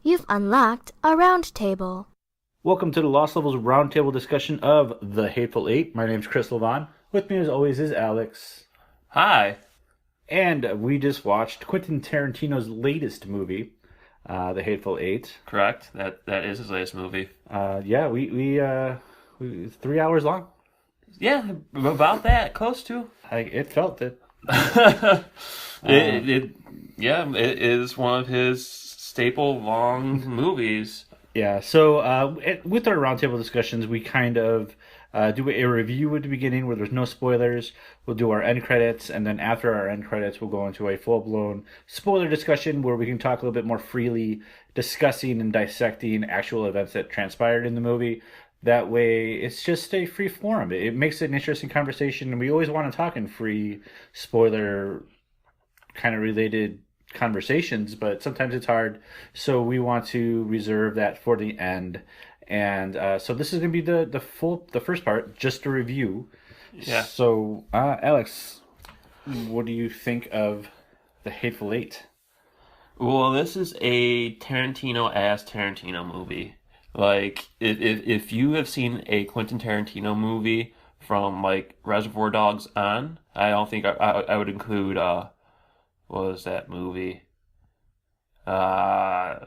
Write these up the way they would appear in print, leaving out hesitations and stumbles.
You've unlocked a Roundtable. Welcome to the Lost Levels Roundtable discussion of The Hateful Eight. My name's Chris Levon. With me as always is Alex. Hi. And we just watched Quentin Tarantino's latest movie, The Hateful Eight. Correct. That is his latest movie. We 3 hours long. Yeah, about that, close to. It felt it. It is one of his staple long movies. Yeah, so with our roundtable discussions, we kind of do a review at the beginning where there's no spoilers. We'll do our end credits, and then after our end credits, we'll go into a full-blown spoiler discussion where we can talk a little bit more freely, discussing and dissecting actual events that transpired in the movie. That way, it's just a free forum. It makes it an interesting conversation, and we always want to talk in free, spoiler kind of related conversations, but sometimes it's hard, so we want to reserve that for the end. And so this is going to be the first part, just a review. Yeah. So, Alex, what do you think of The Hateful Eight? Well, this is a Tarantino-ass Tarantino movie. Like, if you have seen a Quentin Tarantino movie from, like, Reservoir Dogs on, I don't think I would include, what was that movie? I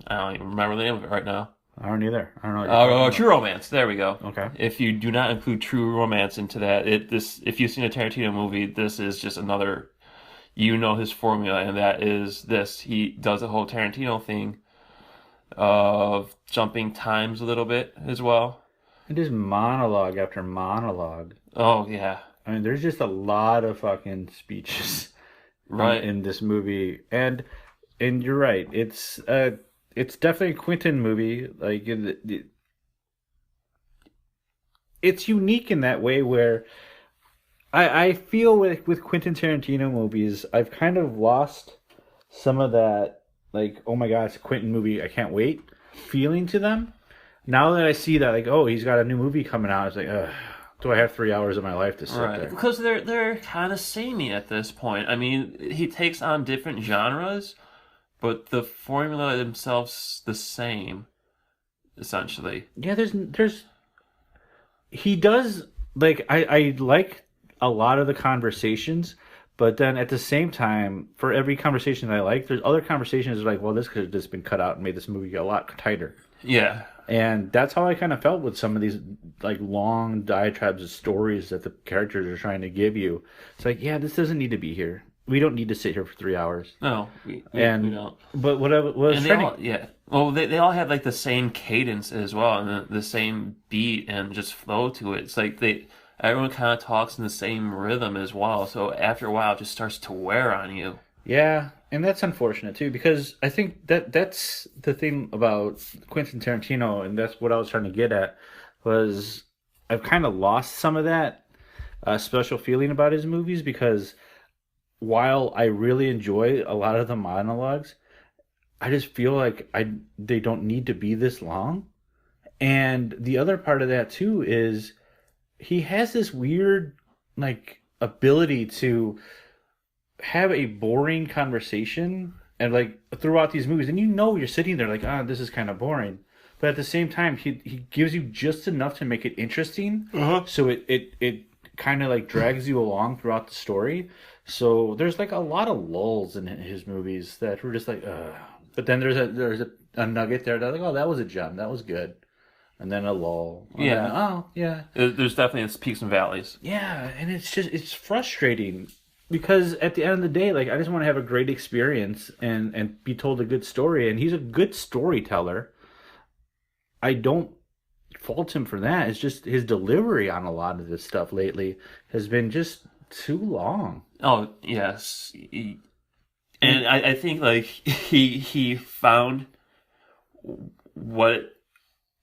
don't even remember the name of it right now. I don't either. I don't know. True Romance. There we go. Okay. If you do not include True Romance into that, if you've seen a Tarantino movie, this is just another, his formula, and that is this. He does the whole Tarantino thing of jumping times a little bit as well. It is monologue after monologue. Oh, yeah. I mean, there's just a lot of fucking speeches right in this movie, and you're right. It's definitely a Quentin movie. Like it's unique in that way where I feel with Quentin Tarantino movies, I've kind of lost some of that, like, oh my god, it's a Quentin movie, I can't wait feeling to them. Now that I see that, like, oh, he's got a new movie coming out, it's like, ugh. Do I have 3 hours of my life to sit there? Because they're kind of samey at this point. I mean, he takes on different genres, but the formula themselves the same, essentially. Yeah, he does, like, I like a lot of the conversations, but then at the same time, for every conversation that I like, there's other conversations that are like, well, this could have just been cut out and made this movie a lot tighter. Yeah. And that's how I kind of felt with some of these, like, long diatribes of stories that the characters are trying to give you. It's like, yeah, this doesn't need to be here. We don't need to sit here for 3 hours. No, we don't. But what I was trying to... Well, they all have, like, the same cadence as well, and the same beat and just flow to it. It's like everyone kind of talks in the same rhythm as well, so after a while it just starts to wear on you. Yeah, and that's unfortunate too, because I think that's the thing about Quentin Tarantino, and that's what I was trying to get at, was I've kind of lost some of that special feeling about his movies, because while I really enjoy a lot of the monologues, I just feel like they don't need to be this long. And the other part of that too is he has this weird, like, ability to have a boring conversation and, like, throughout these movies, and you're sitting there like, this is kind of boring, but at the same time he gives you just enough to make it interesting. So it kind of, like, drags you along throughout the story. So there's, like, a lot of lulls in his movies that were just like, but then there's a nugget there that, like, oh, that was a gem, that was good, and then a lull. There's definitely peaks and valleys. Yeah, and it's frustrating. Because at the end of the day, like, I just want to have a great experience and be told a good story. And he's a good storyteller. I don't fault him for that. It's just his delivery on a lot of this stuff lately has been just too long. Oh, yes. And I think, like, he found what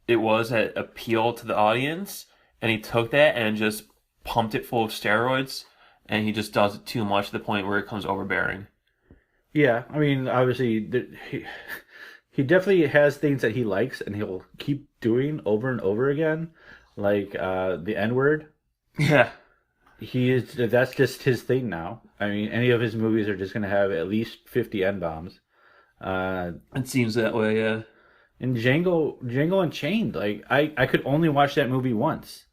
it was that appealed to the audience, and he took that and just pumped it full of steroids. And he just does it too much to the point where it becomes overbearing. Yeah, I mean, obviously, he definitely has things that he likes, and he'll keep doing over and over again, like the N-word. Yeah. That's just his thing now. I mean, any of his movies are just going to have at least 50 N-bombs. It seems that way, yeah. And Django Unchained, like I could only watch that movie once,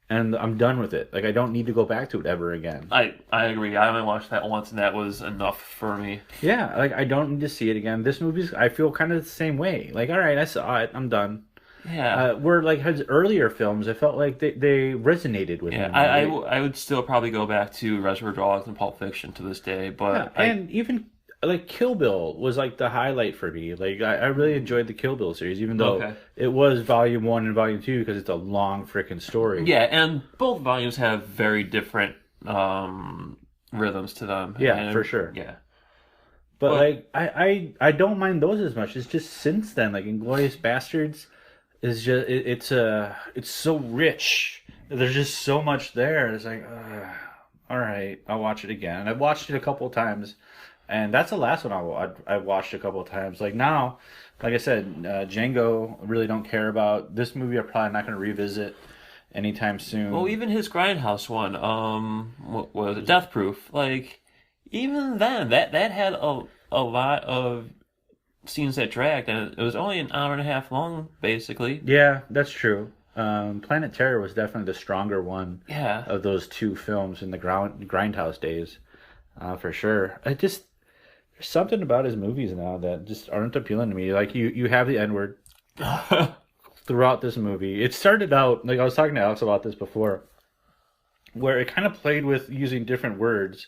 and I'm done with it. Like I don't need to go back to it ever again. I agree. I only watched that once, and that was enough for me. Yeah, like I don't need to see it again. This movie's I feel kind of the same way. Like all right, I saw it, I'm done. Yeah. Where like his earlier films, I felt like they resonated with Yeah, me. I would still probably go back to Reservoir Dogs and Pulp Fiction to this day, but Yeah, and even like Kill Bill was like the highlight for me. Like I really enjoyed the Kill Bill series, even though Okay. it was volume 1 and volume 2 because it's a long freaking story. yeah, and both volumes have very different rhythms to them. Yeah, And, for sure. Yeah. But Well- like I don't mind those as much. It's just since then, like Inglorious Bastards is just it's so rich. There's just so much there. It's like, all right, I'll watch it again. And I've watched it a couple of times, and that's the last one I watched a couple of times. Like now, like I said, Django, I really don't care about. This movie I'm probably not going to revisit anytime soon. Well, even his Grindhouse one, what was it? Death Proof. Like, even then, that had a lot of scenes that dragged, and it was only an hour and a half long, basically. Yeah, that's true. Planet Terror was definitely the stronger one Yeah. of those two films in the Grindhouse days, for sure. There's something about his movies now that just aren't appealing to me. Like you have the N-word throughout this movie. It started out like I was talking to Alex about this before, where it kind of played with using different words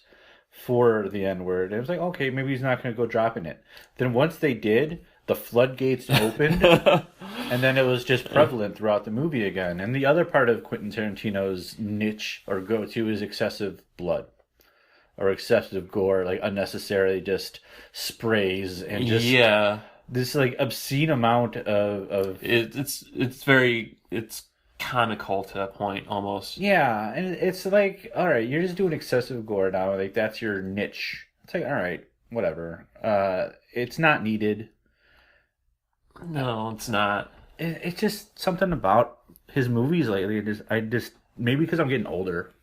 for the N-word. It was like, okay, maybe he's not going to go dropping it. Then once they did, the floodgates opened, and then it was just prevalent throughout the movie again. And the other part of Quentin Tarantino's niche or go-to is excessive blood or excessive gore, like unnecessarily just sprays and just Yeah. this like obscene amount of It's comical to a point almost. yeah, and it's like, all right, you're just doing excessive gore now. Like that's your niche. It's like, all right, whatever. It's not needed. No, it's not. It's just something about his movies lately. I just maybe because I'm getting older,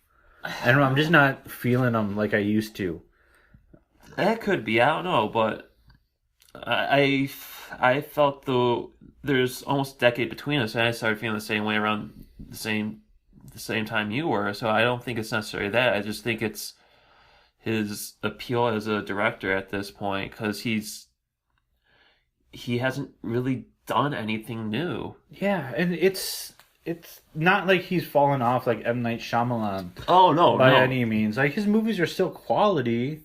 and I'm just not feeling them like I used to. That could be. I don't know, but I felt there's almost a decade between us, and I started feeling the same way around the same time you were. So I don't think it's necessarily that. I just think it's his appeal as a director at this point because he hasn't really done anything new. Yeah, and it's not like he's fallen off like M. Night Shyamalan Oh no, by no. any means. Like his movies are still quality.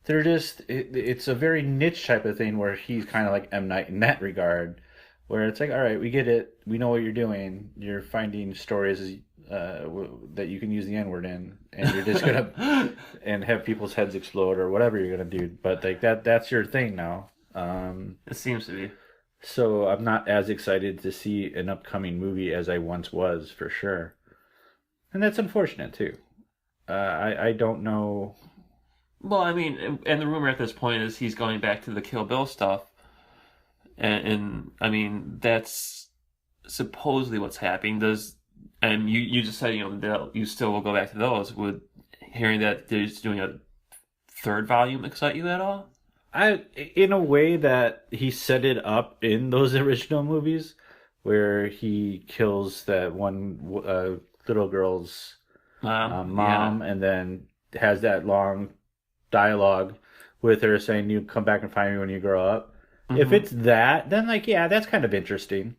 They're just it's a very niche type of thing where he's kind of like M. Night in that regard, where it's like, all right, we get it, we know what you're doing. You're finding stories that you can use the N-word in, and you're just gonna and have people's heads explode or whatever you're gonna do. But like that's your thing now. It seems to be. So I'm not as excited to see an upcoming movie as I once was, for sure. And that's unfortunate, too. I don't know. Well, I mean, and the rumor at this point is he's going back to the Kill Bill stuff. And I mean, that's supposedly what's happening. And you just said, you still will go back to those. Would hearing that there's doing a third volume excite you at all? In a way that he set it up in those original movies, where he kills that one little girl's mom, and then has that long dialogue with her saying, "You come back and find me when you grow up." Mm-hmm. If it's that, then like, yeah, that's kind of interesting.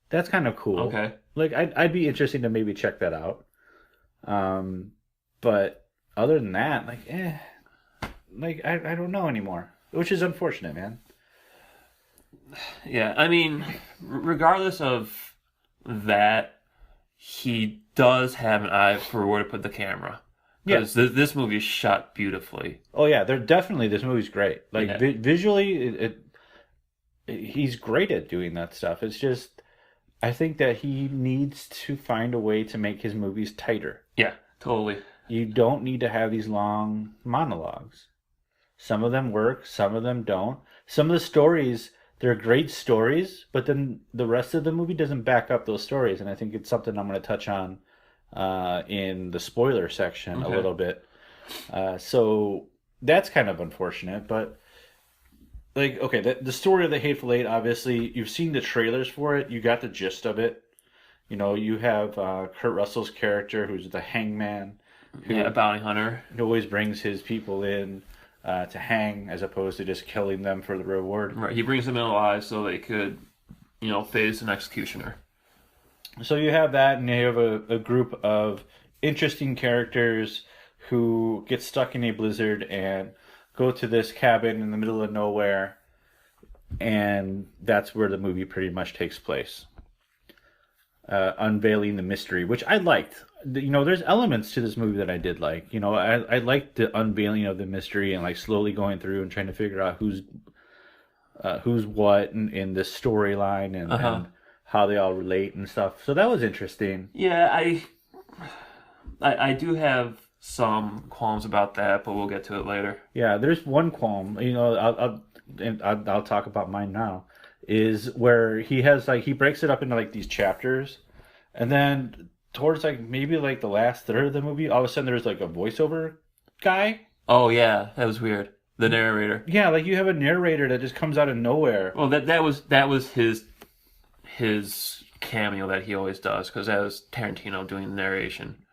That's kind of cool. Okay. Like, I'd be interested to maybe check that out. But other than that, like, I don't know anymore. Which is unfortunate, man. Yeah, I mean, regardless of that, he does have an eye for where to put the camera. Because this movie is shot beautifully. Oh yeah, this movie's great. Like visually, he's great at doing that stuff. It's just, I think that he needs to find a way to make his movies tighter. Yeah, totally. You don't need to have these long monologues. Some of them work, some of them don't. Some of the stories, they're great stories, but then the rest of the movie doesn't back up those stories. And I think it's something I'm going to touch on in the spoiler section a little bit. So that's kind of unfortunate. But like, okay, the story of the Hateful Eight, obviously, you've seen the trailers for it. You got the gist of it. You know, you have Kurt Russell's character, who's the hangman, Yeah, a bounty hunter. who always brings his people in to hang as opposed to just killing them for the reward. Right, he brings them in alive so they could, face an executioner. So you have that, and you have a group of interesting characters who get stuck in a blizzard and go to this cabin in the middle of nowhere, and that's where the movie pretty much takes place. Unveiling the mystery, which I liked. There's elements to this movie that I did like. I liked the unveiling of the mystery and like slowly going through and trying to figure out who's what in this storyline and how they all relate and stuff. So that was interesting. Yeah, I do have some qualms about that, but we'll get to it later. Yeah, there's one qualm. I'll talk about mine now. Is where he has he breaks it up into these chapters, and then towards maybe the last third of the movie, all of a sudden there's a voiceover guy. Oh yeah, that was weird. The narrator. Yeah, you have a narrator that just comes out of nowhere. Well, that was his cameo that he always does, because that was Tarantino doing the narration.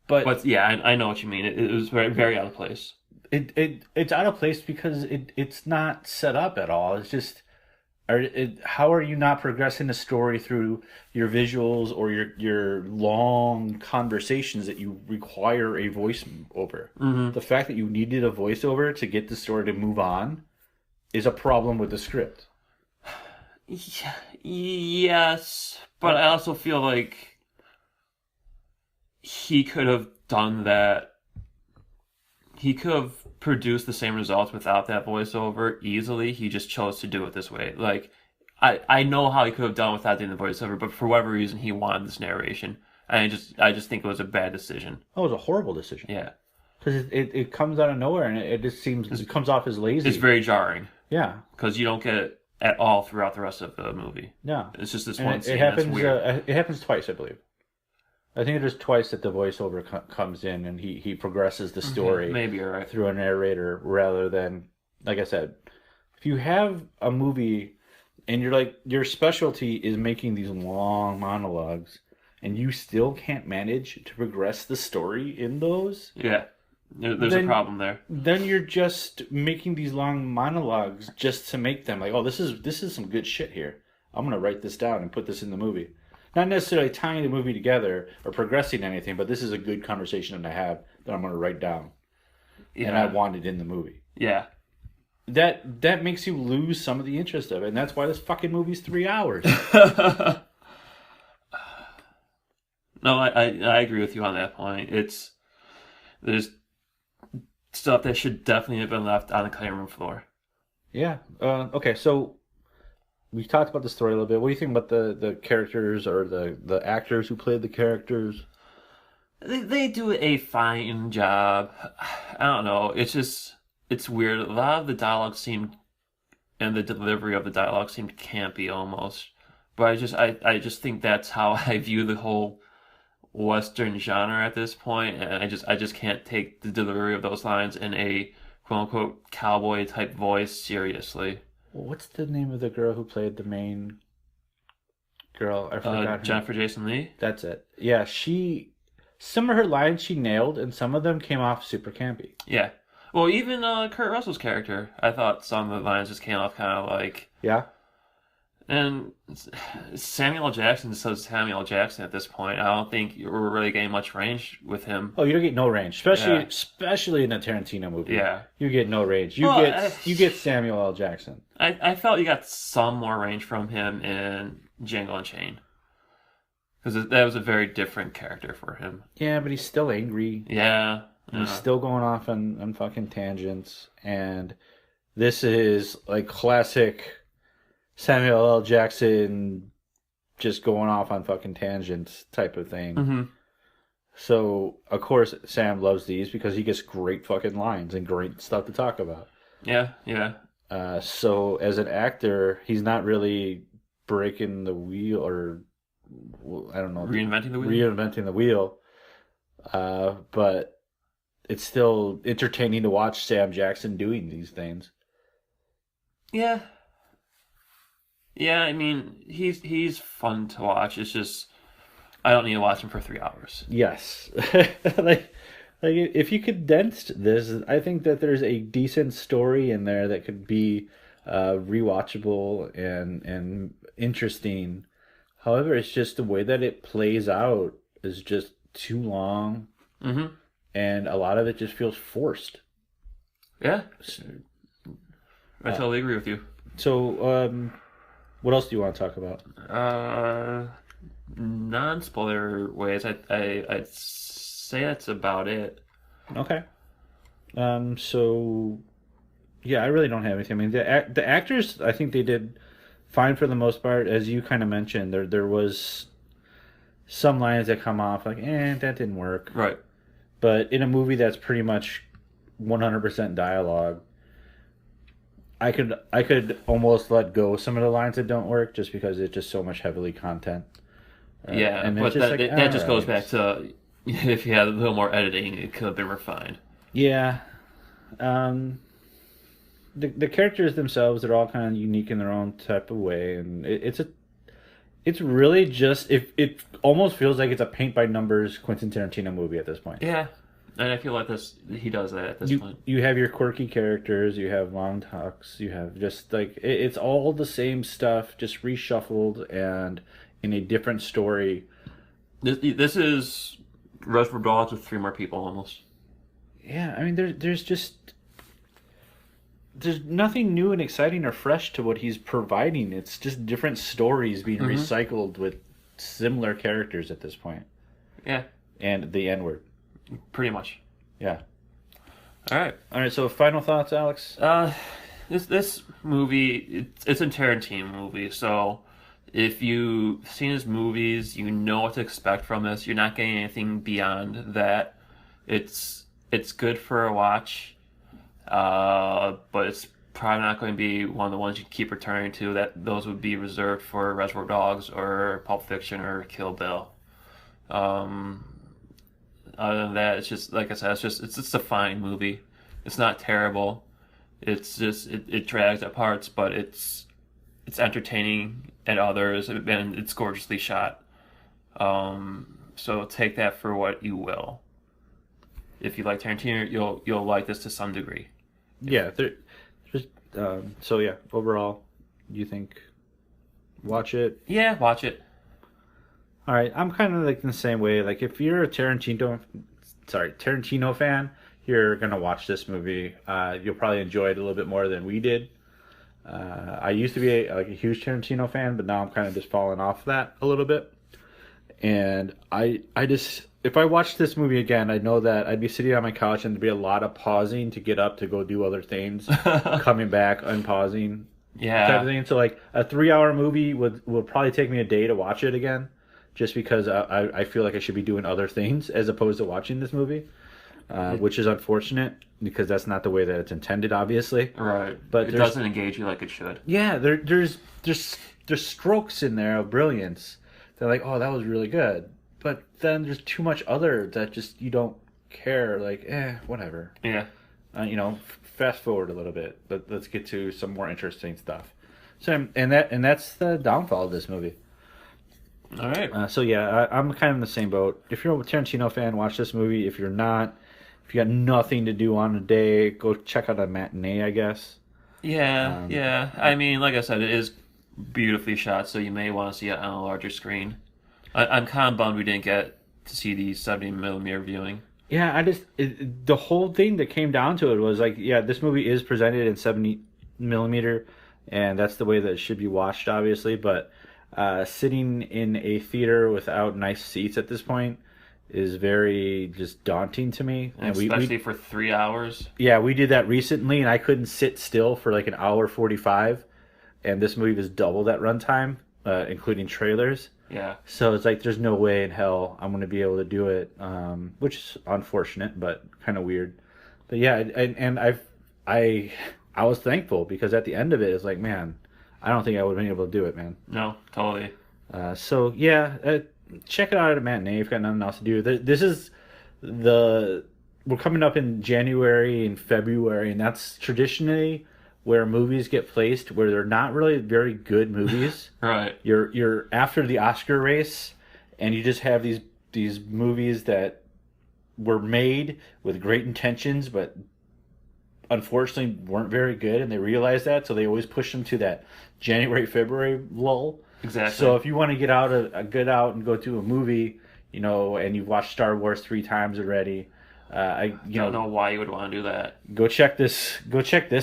But yeah, I know what you mean. It was very, very out of place. It's out of place because it's not set up at all. It's just, how are you not progressing the story through your visuals or your long conversations that you require a voiceover? Mm-hmm. The fact that you needed a voiceover to get the story to move on is a problem with the script. Yes, but I also feel like he could have done that. He could have produced the same results without that voiceover easily. He just chose to do it this way. I know how he could have done without doing the voiceover, but for whatever reason, he wanted this narration. And I just think it was a bad decision. Oh, it was a horrible decision. Yeah. Because it comes out of nowhere, and it just seems it comes off as lazy. It's very jarring. Yeah. Because you don't get it at all throughout the rest of the movie. Yeah. It's just this and one scene happens, that's weird. It happens twice, I believe. I think it is twice that the voiceover comes in and he progresses the story Maybe you're right. through a narrator rather than, like I said, if you have a movie and your specialty is making these long monologues and you still can't manage to progress the story in those. Yeah. There's a problem there. Then you're just making these long monologues just to make them this is some good shit here. I'm going to write this down and put this in the movie. Not necessarily tying the movie together or progressing anything, but this is a good conversation that I have that I'm going to write down. Yeah. And I want it in the movie. Yeah. That makes you lose some of the interest of it, and that's why this fucking movie's 3 hours. No, I agree with you on that point. There's stuff that should definitely have been left on the cutting room floor. Yeah. Okay, so we talked about the story a little bit. What do you think about the characters or the actors who played the characters? They do a fine job. I don't know. It's weird. A lot of the dialogue and the delivery of the dialogue seemed campy almost. But I just think that's how I view the whole Western genre at this point, and I just can't take the delivery of those lines in a quote unquote cowboy type voice seriously. What's the name of the girl who played the main girl? I forgot. Jennifer Jason Leigh? That's it. Yeah, some of her lines she nailed, and some of them came off super campy. Yeah. Well, even Kurt Russell's character, I thought some of the lines just came off kind of like... Yeah? And Samuel L. Jackson is so Samuel L. Jackson at this point. I don't think we're really getting much range with him. Oh, you don't get no range, especially in a Tarantino movie. Yeah, you get no range. You get Samuel L. Jackson. I felt you got some more range from him in Django Unchained, because that was a very different character for him. Yeah, but he's still angry. Yeah, he's still going off on fucking tangents, and this is classic Samuel L. Jackson just going off on fucking tangents type of thing. Mm-hmm. So, of course, Sam loves these because he gets great fucking lines and great stuff to talk about. Yeah, yeah. So, as an actor, he's not really breaking the wheel or, I don't know. Reinventing the wheel. But it's still entertaining to watch Sam Jackson doing these things. Yeah. Yeah, I mean, he's fun to watch. It's just I don't need to watch him for 3 hours. Yes. Like if you condensed this, I think that there's a decent story in there that could be rewatchable and interesting. However, it's just the way that it plays out is just too long, Mm-hmm. and a lot of it just feels forced. Yeah, I totally agree with you. So, what else do you want to talk about? Non-spoiler ways, I'd say that's about it. Okay. So yeah, I really don't have anything. I mean, the actors, I think they did fine for the most part. As you kind of mentioned, there was some lines that come off like, that didn't work. Right. But in a movie that's pretty much 100% dialogue, I could almost let go some of the lines that don't work just because it's just so much heavily content. Yeah, and but it's just like, that just goes alright. back to if you had a little more editing, it could have been refined. Yeah. Um, the characters themselves, they're all kind of unique in their own type of way, and it's really just it almost feels like it's a paint by numbers Quentin Tarantino movie at this point. Yeah, and I feel like he does that at this point. You have your quirky characters, you have long talks, you have just like it's all the same stuff, just reshuffled and in a different story. This is Reservoir Dogs with 3 more people almost. Yeah, I mean there's nothing new and exciting or fresh to what he's providing. It's just different stories being recycled with similar characters at this point. Yeah, And the N word. pretty much. Yeah. All right. All right. So final thoughts, Alex. This movie it's a Tarantino movie, so if you've seen his movies, you know what to expect from this. You're not getting anything beyond that. It's good for a watch, but it's probably not going to be one of the ones you keep returning to. Those would be reserved for Reservoir Dogs or Pulp Fiction or Kill Bill. Other than that, it's just like I said, it's just a fine movie. It's not terrible. It's just it drags at parts, but it's entertaining at others, and it's gorgeously shot. So take that for what you will. If you like Tarantino, you'll like this to some degree. Yeah. There's, so yeah. Overall, you think watch it? Yeah, watch it. All right. I'm kind of like in the same way. Like if you're a Tarantino fan, you're gonna watch this movie. You'll probably enjoy it a little bit more than we did. I used to be a huge Tarantino fan, but now I'm kind of just falling off that a little bit. And I just if I watched this movie again, I know that I'd be sitting on my couch and there'd be a lot of pausing to get up to go do other things, coming back, unpausing, type of Yeah, thing. So like a 3 hour movie would probably take me a day to watch it again, just because I feel like I should be doing other things as opposed to watching this movie, which is unfortunate because that's not the way that it's intended, obviously. right. But It there's doesn't engage you like it should. yeah, there's strokes in there of brilliance. They're like, oh, that was really good. But then there's too much other that just you don't care. Like, whatever. Yeah. Fast forward a little bit. Let's get to some more interesting stuff. So, and that's the downfall of this movie. All right. So yeah, I'm kind of in the same boat. If you're a Tarantino fan, watch this movie. If you're not, if you got nothing to do on a day, go check out a matinee, I guess. Yeah, yeah. I mean, like I said, it is beautifully shot, so you may want to see it on a larger screen. I'm kind of bummed we didn't get to see the 70mm viewing. Yeah, the whole thing that came down to it was like, yeah, this movie is presented in 70mm, and that's the way that it should be watched, obviously. But sitting in a theater without nice seats at this point is very just daunting to me. And Especially for 3 hours. yeah, we did that recently, and I couldn't sit still for like an hour 45, and this movie was double that runtime, including trailers. Yeah. So it's like there's no way in hell I'm going to be able to do it, which is unfortunate, but kind of weird. But yeah, and I was thankful because at the end of it, it's like, man, I don't think I would have been able to do it, man. No, totally. So yeah, check it out at a matinee if you've got nothing else to do. This is we're coming up in January and February, and that's traditionally where movies get placed where they're not really very good movies. Right. You're after the Oscar race, and you just have these movies that were made with great intentions, but unfortunately weren't very good, and they realized that, so they always push them to that January, February lull. Exactly. So if you want to get out and go to a movie, and you've watched Star Wars 3 times already, I don't know why you would want to do that. Go check this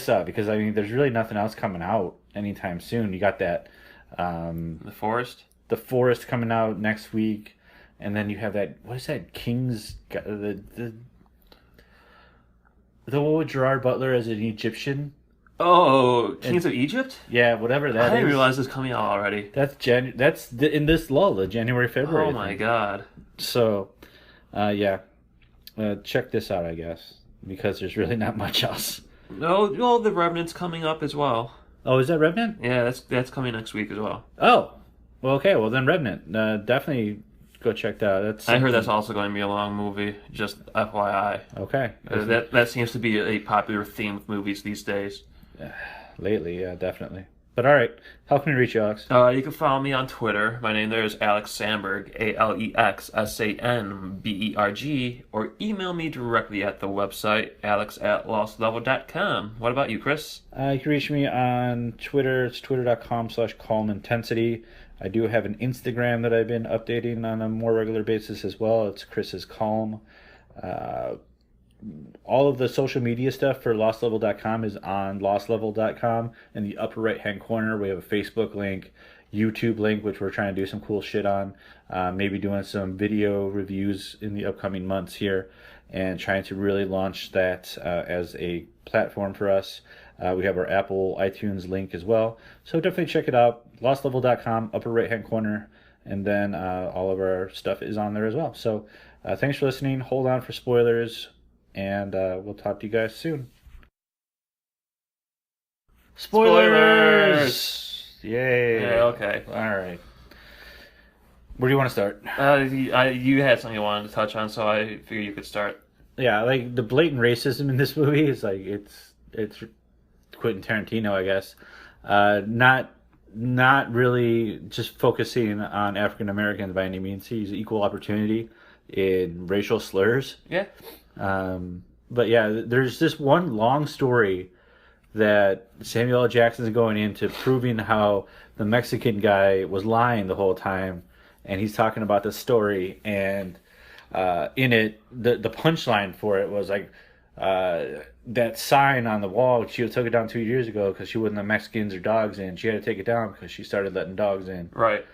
out, because there's really nothing else coming out anytime soon. You got that The Forest. The Forest coming out next week, and then you have that, what is that, the one with Gerard Butler as an Egyptian. Oh, Kings of Egypt? Yeah, whatever that is. I didn't realize it's coming out already. That's in this lull, the January, February. Oh my god. So, yeah. Check this out, I guess, because there's really not much else. No, well, The Revenant's coming up as well. Oh, is that Revenant? Yeah, that's coming next week as well. Oh, well, okay. Well, then Revenant. Definitely go check that out. I heard that's also going to be a long movie, just FYI. Okay. That seems to be a popular theme with movies these days. Lately, yeah, definitely. But all right, how can we reach you, Alex? You can follow me on Twitter. My name there is Alex Sandberg, AlexSanberg, or email me directly at the website, alex@lostlevel.com. What about you, Chris? You can reach me on Twitter. It's twitter.com/calmintensity. I do have an Instagram that I've been updating on a more regular basis as well. It's Chris's Calm. All of the social media stuff for lostlevel.com is on lostlevel.com. In the upper right-hand corner, we have a Facebook link, YouTube link, which we're trying to do some cool shit on. Maybe doing some video reviews in the upcoming months here, and trying to really launch that as a platform for us. We have our Apple iTunes link as well. So definitely check it out. lostlevel.com, upper right-hand corner. And then all of our stuff is on there as well. So thanks for listening. Hold on for spoilers. And we'll talk to you guys soon. Spoilers! Yay! Yeah, okay. All right. Where do you want to start? You had something you wanted to touch on, so I figured you could start. Yeah, like the blatant racism in this movie is like it's Quentin Tarantino, I guess. Not really just focusing on African Americans by any means. He's equal opportunity in racial slurs. Yeah. But yeah, there's this one long story that Samuel L. Jackson is going into, proving how the Mexican guy was lying the whole time, and he's talking about the story, and in it, the punchline for it was like that sign on the wall. She took it down 2 years ago because she wouldn't let Mexicans or dogs in. She had to take it down because she started letting dogs in. Right.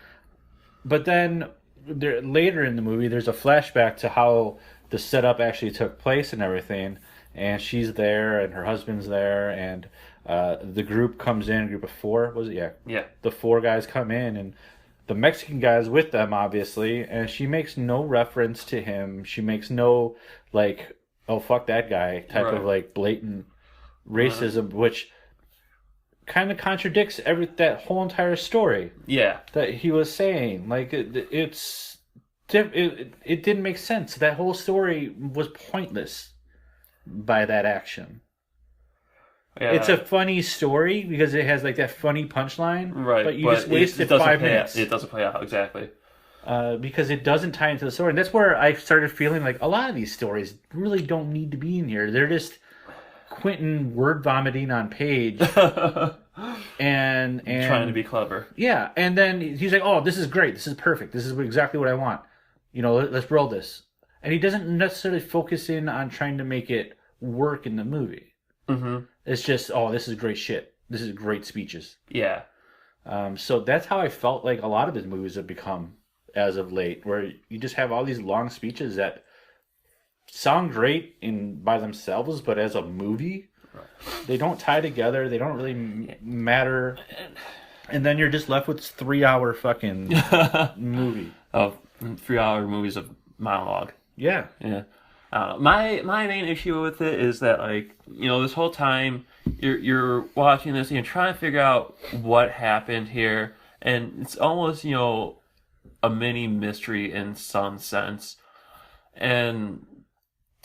But then later in the movie, there's a flashback to how the setup actually took place and everything, and she's there and her husband's there, and the group comes in, a group of 4, was it? Yeah. The 4 guys come in, and the Mexican guy's with them, obviously, and she makes no reference to him. She makes no, like, oh, fuck that guy type of, like, blatant racism, which kind of contradicts that whole entire story. Yeah. That he was saying. Like, it didn't make sense. That whole story was pointless by that action. Yeah. It's a funny story because it has like that funny punchline, right? But you just wasted 5 minutes. It doesn't play out exactly because it doesn't tie into the story. And that's where I started feeling like a lot of these stories really don't need to be in here. They're just Quentin word vomiting on page. and trying to be clever. Yeah, and then he's like, "Oh, this is great. This is perfect. This is exactly what I want. Let's roll this." And he doesn't necessarily focus in on trying to make it work in the movie. Mm-hmm. It's just, "Oh, this is great shit. This is great speeches." Yeah. So that's how I felt like a lot of his movies have become as of late, where you just have all these long speeches that sound great by themselves, but as a movie, they don't tie together. They don't really matter. And then you're just left with this 3-hour fucking movie. Of 3-hour movies of monologue. Yeah. Yeah. My main issue with it is that, like, this whole time you're watching this and you're trying to figure out what happened here, and it's almost, a mini mystery in some sense. And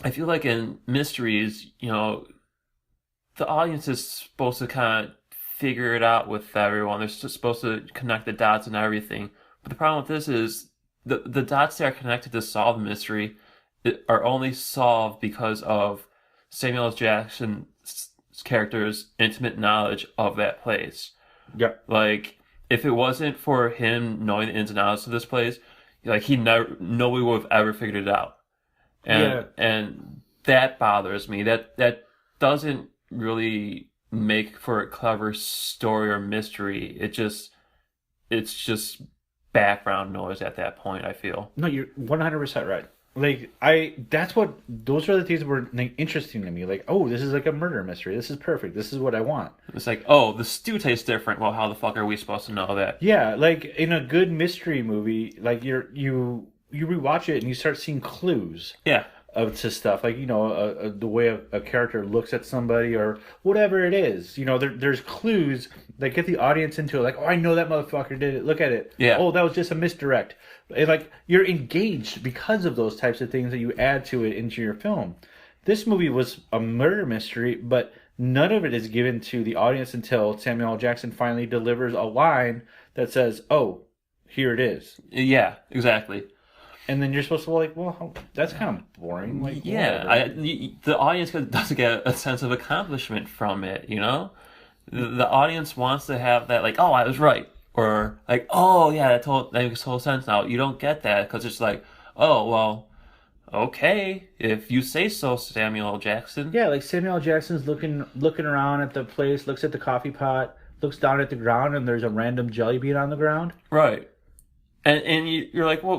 I feel like in mysteries, the the audience is supposed to kind of figure it out with everyone. They're just supposed to connect the dots and everything. But the problem with this is the dots that are connected to solve the mystery are only solved because of Samuel L. Jackson's character's intimate knowledge of that place. Yeah. Like, if it wasn't for him knowing the ins and outs of this place, like, nobody would have ever figured it out. And that bothers me. That doesn't really make for a clever story or mystery. It's just background noise at that point, I feel. No, you're 100% right. Like, those are the things that were like, interesting to me. Like, oh, this is like a murder mystery. This is perfect. This is what I want. It's like, oh, the stew tastes different. Well, how the fuck are we supposed to know that? Yeah, like in a good mystery movie, like you rewatch it and you start seeing clues. Yeah. To stuff like the way a character looks at somebody or whatever it is. There's clues that get the audience into it. Like, oh, I know that motherfucker did it. Look at it. Yeah. Oh, that was just a misdirect. And, like, you're engaged because of those types of things that you add to it into your film. This movie was a murder mystery, but none of it is given to the audience until Samuel L. Jackson finally delivers a line that says, "Oh, here it is." Yeah, exactly. And then you're supposed to be like, well, that's kind of boring. Like, yeah, the audience doesn't get a sense of accomplishment from it, you know? The audience wants to have that, like, oh, I was right. Or, like, oh, yeah, that makes total sense now. You don't get that because it's like, oh, well, okay, if you say so, Samuel L. Jackson. Yeah, like Samuel L. Jackson's looking around at the place, looks at the coffee pot, looks down at the ground, and there's a random jelly bean on the ground. Right. And you're like, well,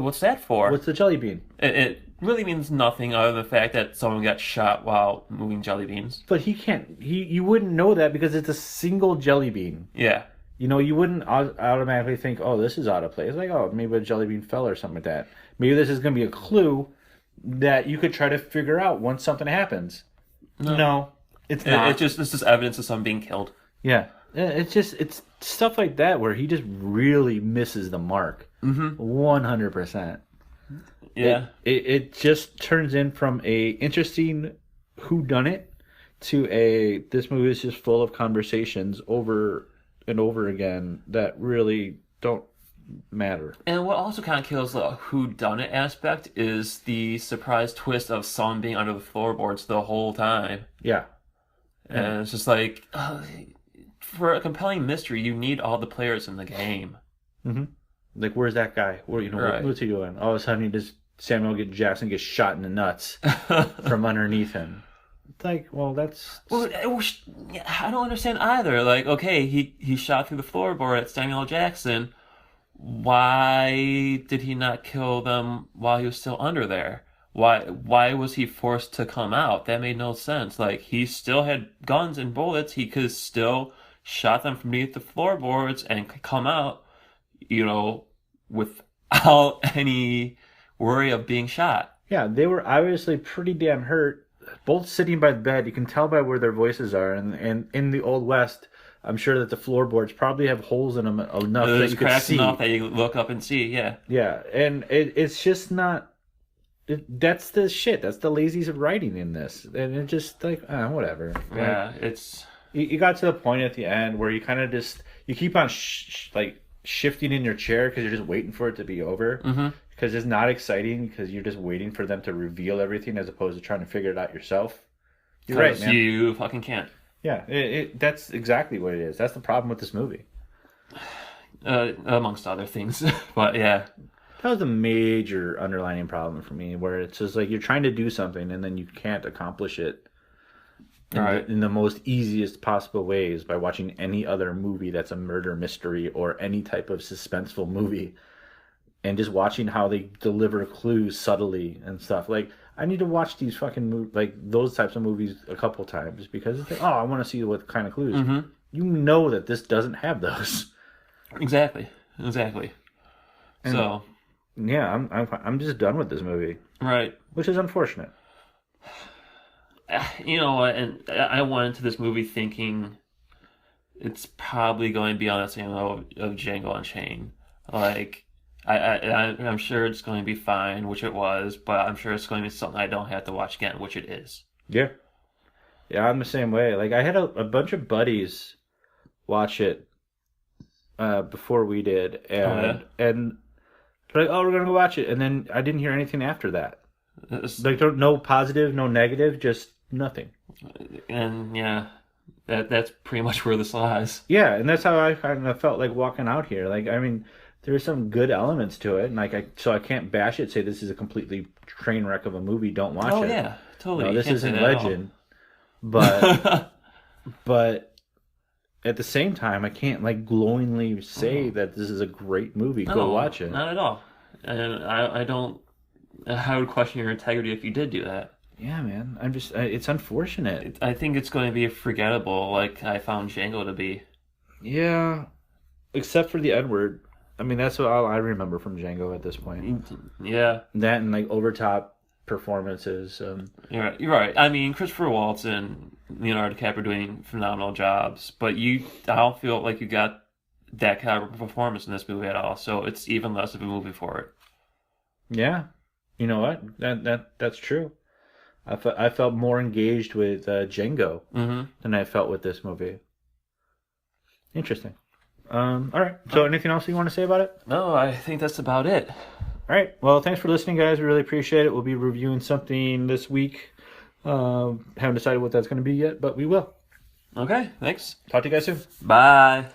what's that for? What's the jelly bean? It really means nothing other than the fact that someone got shot while moving jelly beans. But you wouldn't know that because it's a single jelly bean. Yeah. You wouldn't automatically think, oh, this is out of place. Like, oh, maybe a jelly bean fell or something like that. Maybe this is going to be a clue that you could try to figure out once something happens. No, it's not. This is evidence of someone being killed. Yeah. It's stuff like that where he just really misses the mark. 100%. Yeah. It just turns in from a interesting whodunit to this movie is just full of conversations over and over again that really don't matter. And what also kind of kills the whodunit aspect is the surprise twist of someone being under the floorboards the whole time. Yeah. And it's just like... for a compelling mystery, you need all the players in the game. Mm-hmm. Like, where's that guy? Right. What's he doing? All of a sudden, Samuel Jackson gets shot in the nuts from underneath him. It's like, well, that's... Well, I don't understand either. Like, okay, he shot through the floorboard at Samuel L. Jackson. Why did he not kill them while he was still under there? Why was he forced to come out? That made no sense. Like, he still had guns and bullets. He could still shot them from beneath the floorboards and could come out, without any worry of being shot. Yeah, they were obviously pretty damn hurt. Both sitting by the bed, you can tell by where their voices are. And in the Old West, I'm sure that the floorboards probably have holes in them enough that you can see. Enough that you look up and see, yeah. Yeah, and it's just not... that's the shit. That's the lazy writing in this. And it's just like, whatever. Yeah, it's... You got to the point at the end where you kind of just... you keep on shifting in your chair because you're just waiting for it to be over. Mm-hmm. Because it's not exciting because you're just waiting for them to reveal everything as opposed to trying to figure it out yourself. You're right, man. You fucking can't. Yeah, that's exactly what it is. That's the problem with this movie. Amongst other things. But yeah. That was a major underlining problem for me, where it's just like you're trying to do something and then you can't accomplish it in the most easiest possible ways by watching any other movie that's a murder mystery or any type of suspenseful movie. And just watching how they deliver clues subtly and stuff. Like, I need to watch these fucking those types of movies a couple times because it's like, oh, I want to see what kind of clues. Mm-hmm. You know that this doesn't have those. Exactly. And, so, yeah, I'm just done with this movie. Right. Which is unfortunate. You know what? And I went into this movie thinking it's probably going to be on the same level of Django Unchained. Like, I'm sure it's going to be fine, which it was, but I'm sure it's going to be something I don't have to watch again, which it is. Yeah. Yeah, I'm the same way. Like I had a bunch of buddies watch it before we did, Oh yeah. and they're like, oh, we're gonna go watch it, and then I didn't hear anything after that. It's- Like no positive, no negative, just nothing. and yeah, that's pretty much where this lies. Yeah, and that's how I kind of felt like walking out here. Like I mean, there's some good elements to it, and so I can't bash it. Say this is a completely train wreck of a movie. Don't watch Oh it. yeah, totally. No, You this can't say isn't that at all. Legend, but but at the same time, I can't like glowingly say that this is a great movie. Go No, watch it. not at all. And I don't. I would question your integrity if you did do that. Yeah, man. It's unfortunate. I think it's going to be forgettable, like I found Django to be. Yeah, except for the N word. I mean, that's all I remember from Django at this point. Yeah, That and like overtop performances. you're right. You're right. I mean, Christopher Waltz and Leonardo DiCaprio doing phenomenal jobs, but I don't feel like you got that kind of performance in this movie at all. So it's even less of a movie for it. Yeah, you know what? That's true. I felt more engaged with Django Mm-hmm. than I felt with this movie. Interesting. All right. So, anything else you want to say about it? No, I think that's about it. All right. Well, thanks for listening, guys. We really appreciate it. We'll be reviewing something this week. Haven't decided what that's going to be yet, but we will. Okay, thanks. Talk to you guys soon. Bye.